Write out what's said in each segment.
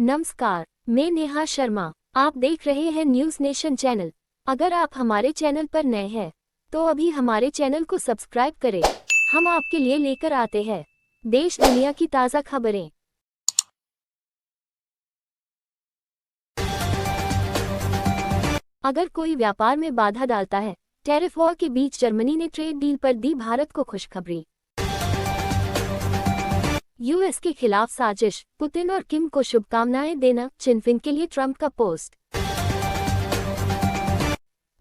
नमस्कार, मैं नेहा शर्मा। आप देख रहे हैं न्यूज़ नेशन चैनल। अगर आप हमारे चैनल पर नए हैं तो अभी हमारे चैनल को सब्सक्राइब करें। हम आपके लिए लेकर आते हैं देश दुनिया की ताज़ा खबरें। अगर कोई व्यापार में बाधा डालता है, टैरिफ वॉर के बीच जर्मनी ने ट्रेड डील पर दी भारत को खुशखबरी। यूएस के खिलाफ साजिश, पुतिन और किम को शुभकामनाएं देना, जिनपिंग के लिए ट्रंप का पोस्ट।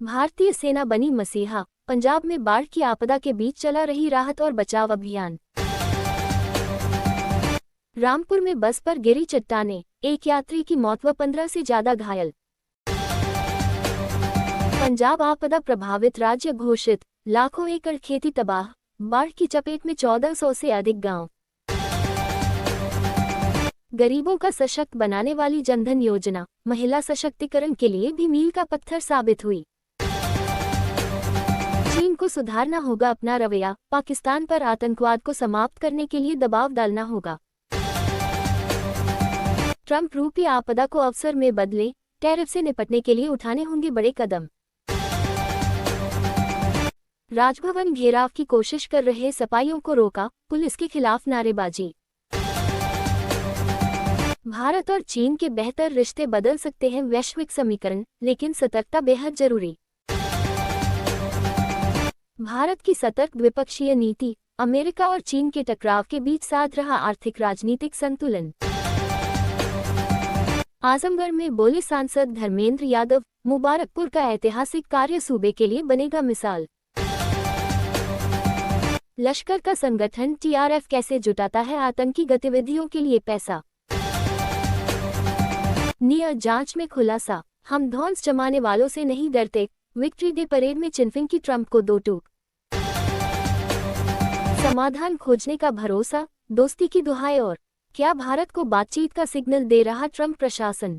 भारतीय सेना बनी मसीहा, पंजाब में बाढ़ की आपदा के बीच चला रही राहत और बचाव अभियान। रामपुर में बस पर गिरी चट्टानें, एक यात्री की मौत व 15 से ज्यादा घायल। पंजाब आपदा प्रभावित राज्य घोषित, लाखों एकड़ खेती तबाह, बाढ़ की चपेट में 1400 से अधिक गांव। गरीबों का सशक्त बनाने वाली जनधन योजना महिला सशक्तिकरण के लिए भी मील का पत्थर साबित हुई। चीन को सुधारना होगा अपना रवैया, पाकिस्तान पर आतंकवाद को समाप्त करने के लिए दबाव डालना होगा। ट्रंप रूपी आपदा को अवसर में बदले, टैरिफ से निपटने के लिए उठाने होंगे बड़े कदम। राजभवन घेराव की कोशिश कर रहे सिपाहियों को रोका, पुलिस के खिलाफ नारेबाजी। भारत और चीन के बेहतर रिश्ते बदल सकते हैं वैश्विक समीकरण, लेकिन सतर्कता बेहद जरूरी। भारत की सतर्क द्विपक्षीय नीति, अमेरिका और चीन के टकराव के बीच साध रहा आर्थिक राजनीतिक संतुलन। आजमगढ़ में बोले सांसद धर्मेंद्र यादव, मुबारकपुर का ऐतिहासिक कार्य सूबे के लिए बनेगा मिसाल। लश्कर का संगठन टीआरएफ कैसे जुटाता है आतंकी गतिविधियों के लिए पैसा। नियर जांच में खुलासा, हम धौंस जमाने वालों से नहीं डरते, विक्ट्री डे परेड में जिनपिंग की ट्रंप को दो टूक। समाधान खोजने का भरोसा, दोस्ती की दुहाई और क्या भारत को बातचीत का सिग्नल दे रहा ट्रंप प्रशासन।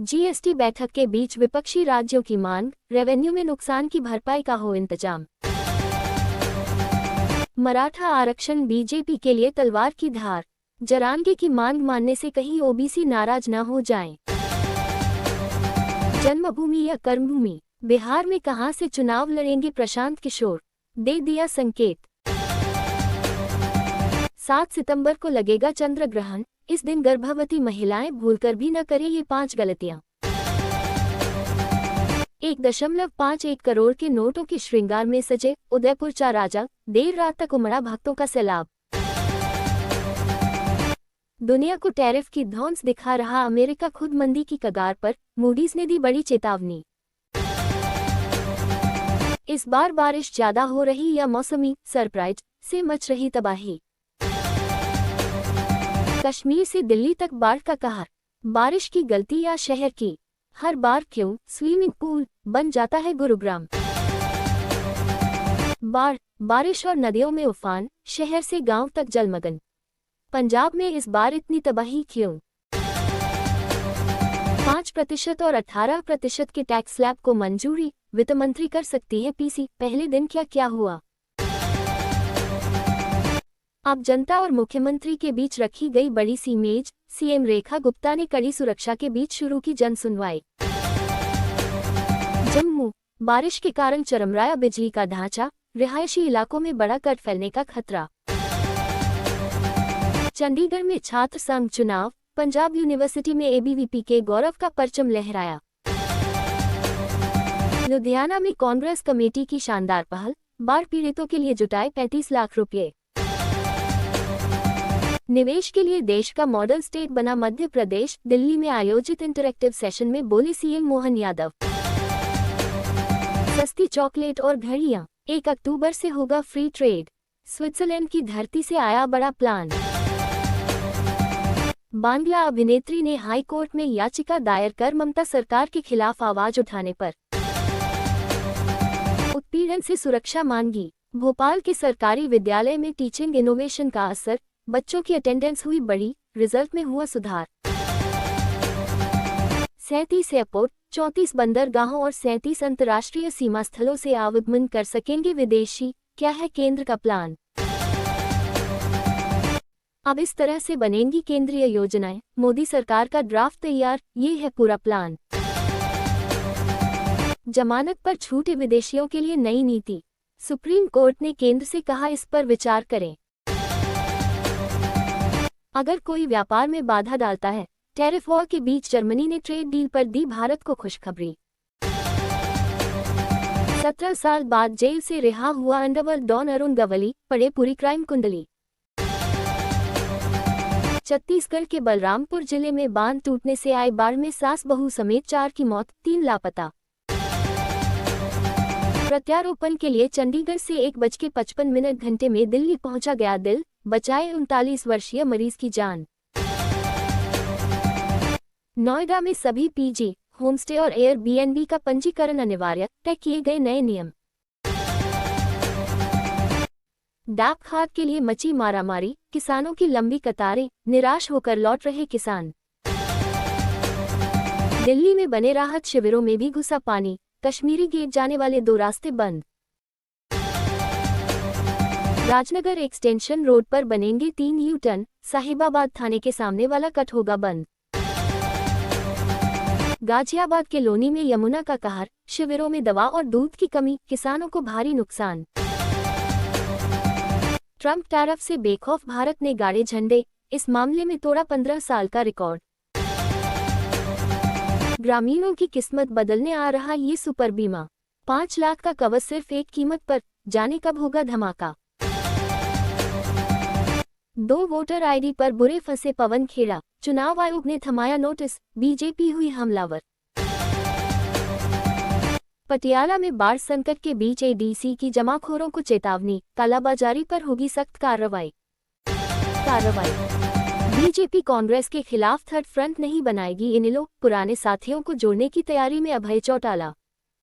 जीएसटी बैठक के बीच विपक्षी राज्यों की मांग, रेवेन्यू में नुकसान की भरपाई का हो इंतजाम। मराठा आरक्षण बीजेपी के लिए तलवार की धार, जरांगे की मांग मानने से कहीं ओबीसी नाराज न हो जाएं। जन्मभूमि या कर्मभूमि, बिहार में कहां से चुनाव लड़ेंगे प्रशांत किशोर, दे दिया संकेत। 7 सितंबर को लगेगा चंद्र ग्रहण, इस दिन गर्भवती महिलाएं भूलकर भी न करें ये 5 गलतियां। 1.51 करोड़ के नोटों के श्रृंगार में सजे उदयपुर चा राजा, देर रात तक उमड़ा भक्तों का सैलाब। दुनिया को टैरिफ की धौंस दिखा रहा अमेरिका खुद मंदी की कगार पर, मूडीज ने दी बड़ी चेतावनी। इस बार बारिश ज्यादा हो रही या मौसमी सरप्राइज से मच रही तबाही। कश्मीर से दिल्ली तक बाढ़ का कहर, बारिश की गलती या शहर की, हर बार क्यों स्विमिंग पूल बन जाता है गुरुग्राम। बाढ़, बारिश और नदियों में उफान, शहर से गांव तक जलमग्न। पंजाब में इस बार इतनी तबाही क्यों। 5% और 18% के टैक्स स्लैब को मंजूरी, वित्त मंत्री कर सकती है पीसी, पहले दिन क्या हुआ। अब जनता और मुख्यमंत्री के बीच रखी गई बड़ी सी मेज, सीएम रेखा गुप्ता ने कड़ी सुरक्षा के बीच शुरू की जन सुनवाई। जम्मू, बारिश के कारण चरमराया बिजली का ढांचा, रिहायशी इलाकों में बड़ा कट फैलने का खतरा। चंडीगढ़ में छात्र संघ चुनाव, पंजाब यूनिवर्सिटी में एबीवीपी के गौरव का परचम लहराया। लुधियाना में कांग्रेस कमेटी की शानदार पहल, बाढ़ पीड़ितों के लिए जुटाए 35 लाख रुपये। निवेश के लिए देश का मॉडल स्टेट बना मध्य प्रदेश, दिल्ली में आयोजित इंटरैक्टिव सेशन में बोले सीएम मोहन यादव। सस्ती चॉकलेट और घड़ियां, 1 अक्टूबर से होगा फ्री ट्रेड, स्विट्जरलैंड की धरती से आया बड़ा प्लान। बांग्ला अभिनेत्री ने हाई कोर्ट में याचिका दायर कर ममता सरकार के खिलाफ आवाज उठाने पर उत्पीड़न से सुरक्षा मांगी। भोपाल के सरकारी विद्यालय में टीचिंग इनोवेशन का असर, बच्चों की अटेंडेंस हुई बड़ी, रिजल्ट में हुआ सुधार। 37 एयरपोर्ट, 34 बंदरगाहों और 37 अंतर्राष्ट्रीय सीमा स्थलों से आवागमन कर सकेंगे विदेशी, क्या है केंद्र का प्लान। अब इस तरह से बनेंगी केंद्रीय योजनाएं, मोदी सरकार का ड्राफ्ट तैयार, ये है पूरा प्लान। जमानत पर छूटे विदेशियों के लिए नई नीति, सुप्रीम कोर्ट ने केंद्र से कहा इस पर विचार करें। अगर कोई व्यापार में बाधा डालता है, टैरिफ वॉर के बीच जर्मनी ने ट्रेड डील पर दी भारत को खुशखबरी। 17 साल बाद जेल से रिहा हुआ अंडरवर्ल्ड डॉन अरुण गवली, पड़े पूरी क्राइम कुंडली। छत्तीसगढ़ के बलरामपुर जिले में बांध टूटने से आई बाढ़ में सास बहू समेत 4 की मौत, 3 लापता। प्रत्यारोपण के लिए चंडीगढ़ से 1:55 घंटे में दिल्ली पहुंचा गया दिल, बचाए 39 वर्षीय मरीज की जान। नोएडा में सभी पीजी, होमस्टे और एयरबीएनबी का पंजीकरण अनिवार्य, तय किए गए नए नियम। डाक खाद के लिए मची मारामारी, किसानों की लंबी कतारें, निराश होकर लौट रहे किसान। दिल्ली में बने राहत शिविरों में भी घुसा पानी, कश्मीरी गेट जाने वाले 2 रास्ते बंद। राजनगर एक्सटेंशन रोड पर बनेंगे 3 यू टर्न, साहिबाबाद थाने के सामने वाला कट होगा बंद। गाजियाबाद के लोनी में यमुना का कहर, शिविरों में दवा और दूध की कमी, किसानों को भारी नुकसान। ट्रंप टैरिफ से बेखौफ भारत ने गाड़े झंडे, इस मामले में तोड़ा 15 साल का रिकॉर्ड। ग्रामीणों की किस्मत बदलने आ रहा ये सुपर बीमा, 5 लाख का कवर सिर्फ एक कीमत पर, जाने कब होगा धमाका। 2 वोटर आईडी पर बुरे फंसे पवन खेड़ा, चुनाव आयोग ने थमाया नोटिस, बीजेपी हुई हमलावर। पटियाला में बाढ़ संकट के बीच एडीसी की जमाखोरों को चेतावनी, कालाबाजारी पर होगी सख्त कार्रवाई। बीजेपी कांग्रेस के खिलाफ थर्ड फ्रंट नहीं बनाएगी इनेलो, पुराने साथियों को जोड़ने की तैयारी में अभय चौटाला।